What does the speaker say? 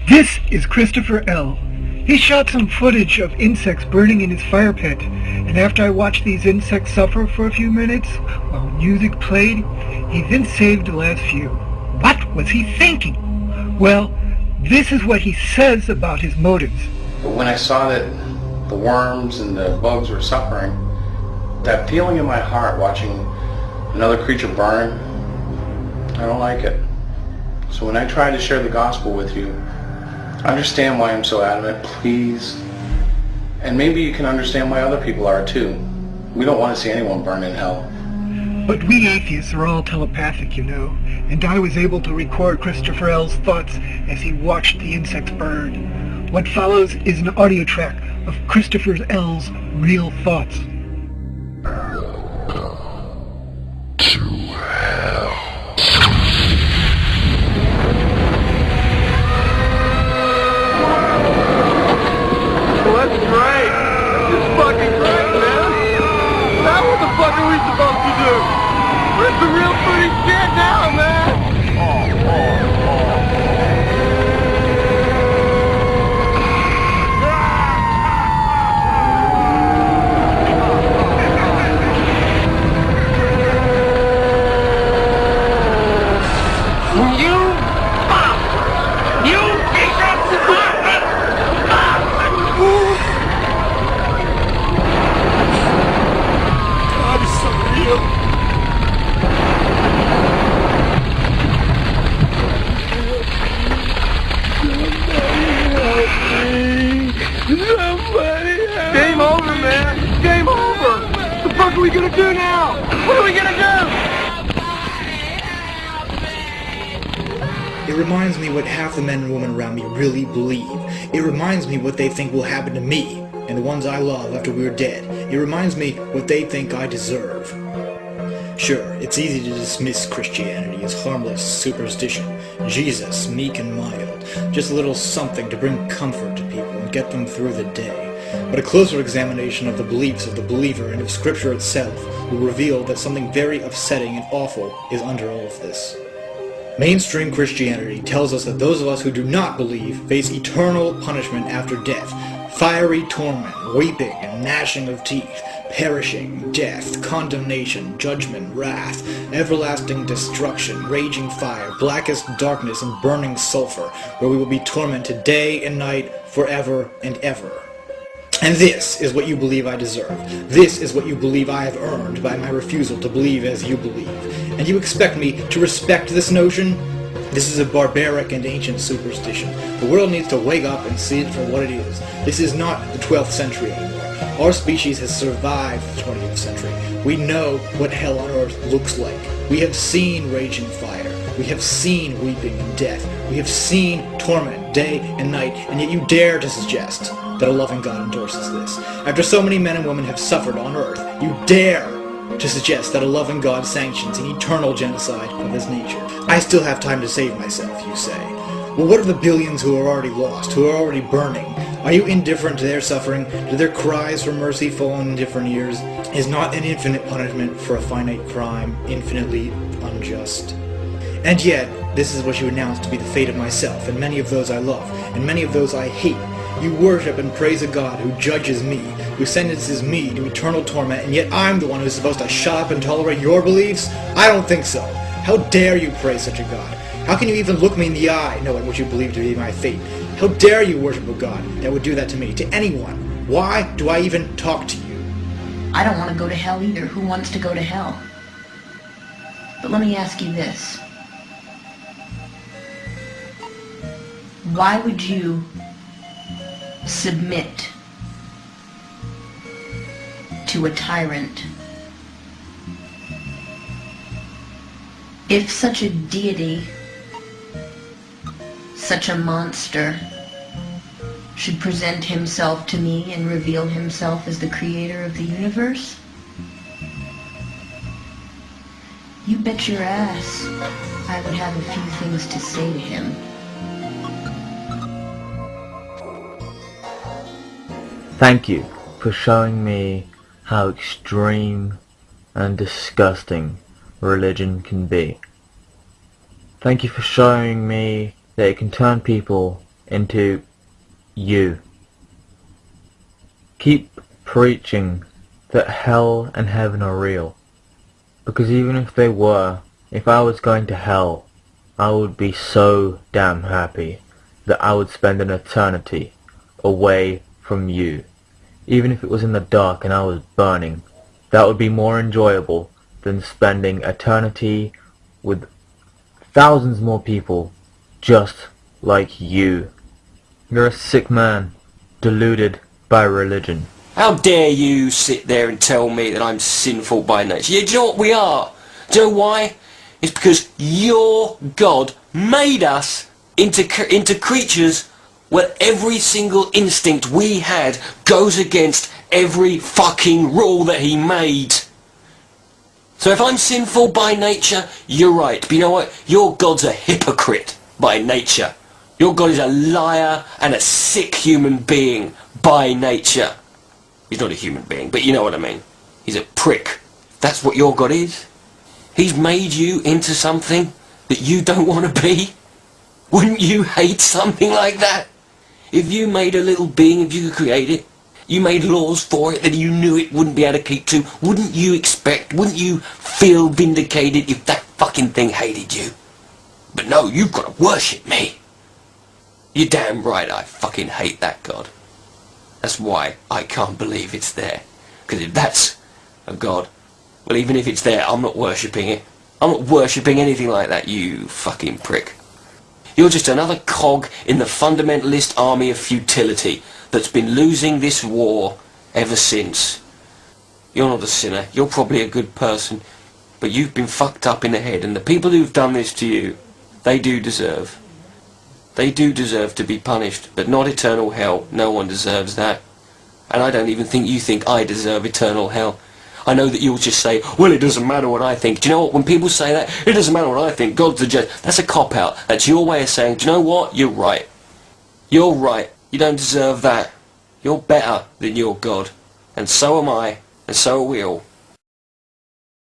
This is Christopher L. He shot some footage of insects burning in his fire pit, and after I watched these insects suffer for a few minutes while music played, he then saved the last few. What was he thinking? Well, this is what he says about his motives. But when I saw that the worms and the bugs were suffering, that feeling in my heart watching another creature burn, I don't like it. So when I try to share the gospel with you, understand why I'm so adamant, please. And maybe you can understand why other people are too. We don't want to see anyone burn in hell. But we atheists are all telepathic, you know, and I was able to record Christopher L.'s thoughts as he watched the insects burn. What follows is an audio track of Christopher L.'s real thoughts. To hell. Well, that's great. That's just fucking great, man. Now what the fuck are we supposed to do? Where's the real pretty shit now, man? Game over, man. Game over. What the fuck are we gonna do now? What are we gonna do? It reminds me what half the men and women around me really believe. It reminds me what they think will happen to me and the ones I love after we're dead. It reminds me what they think I deserve. Sure, it's easy to dismiss Christianity as harmless superstition. Jesus, meek and mild, just a little something to bring comfort to people and get them through the day. But a closer examination of the beliefs of the believer and of Scripture itself will reveal that something very upsetting and awful is under all of this. Mainstream Christianity tells us that those of us who do not believe face eternal punishment after death, fiery torment, weeping and gnashing of teeth, perishing, death, condemnation, judgment, wrath, everlasting destruction, raging fire, blackest darkness and burning sulfur, where we will be tormented day and night forever and ever. And this is what you believe I deserve. This is what you believe I have earned by my refusal to believe as you believe. And you expect me to respect this notion? This is a barbaric and ancient superstition. The world needs to wake up and see it for what it is. This is not the 12th century anymore. Our species has survived the 20th century. We know what hell on earth looks like. We have seen raging fire. We have seen weeping and death. We have seen torment day and night, and yet you dare to suggest that a loving God endorses this. After so many men and women have suffered on earth, you dare to suggest that a loving God sanctions an eternal genocide of his nature. I still have time to save myself, you say. Well, what of the billions who are already lost, who are already burning? Are you indifferent to their suffering? Do their cries for mercy fall on different ears? Is not an infinite punishment for a finite crime infinitely unjust? And yet, this is what you announce to be the fate of myself, and many of those I love, and many of those I hate. You worship and praise a God who judges me, who sentences me to eternal torment, and yet I'm the one who's supposed to shut up and tolerate your beliefs? I don't think so. How dare you praise such a God? How can you even look me in the eye, knowing what you believe to be my fate? How dare you worship a God that would do that to me, to anyone? Why do I even talk to you? I don't want to go to hell either. Who wants to go to hell? But let me ask you this. Why would you submit to a tyrant? If such a deity, such a monster, should present himself to me and reveal himself as the creator of the universe, you bet your ass I would have a few things to say to him. Thank you for showing me how extreme and disgusting religion can be. Thank you for showing me that it can turn people into you. Keep preaching that hell and heaven are real. Because even if they were, if I was going to hell, I would be so damn happy that I would spend an eternity away from you. Even if it was in the dark and I was burning, that would be more enjoyable than spending eternity with thousands more people just like you. You're a sick man, deluded by religion. How dare you sit there and tell me that I'm sinful by nature? Yeah, do you know what we are? Do you know why? It's because your God made us into creatures where every single instinct we had goes against every fucking rule that he made. So if I'm sinful by nature, you're right. But you know what? Your God's a hypocrite by nature. Your God is a liar and a sick human being by nature. He's not a human being, but you know what I mean. He's a prick. That's what your God is. He's made you into something that you don't want to be. Wouldn't you hate something like that? If you made a little being, if you could create it, you made laws for it that you knew it wouldn't be able to keep to, wouldn't you feel vindicated if that fucking thing hated you? But no, you've got to worship me. You're damn right I fucking hate that God. That's why I can't believe it's there. Because if that's a God, well, even if it's there, I'm not worshipping it. I'm not worshipping anything like that, you fucking prick. You're just another cog in the fundamentalist army of futility that's been losing this war ever since. You're not a sinner. You're probably a good person. But you've been fucked up in the head, and the people who've done this to you, they do deserve. They do deserve to be punished, but not eternal hell. No one deserves that. And I don't even think you think I deserve eternal hell. I know that you'll just say, well, it doesn't matter what I think. Do you know what? When people say that, it doesn't matter what I think. God's the judge. That's a cop-out. That's your way of saying, do you know what? You're right. You're right. You don't deserve that. You're better than your God. And so am I. And so are we all.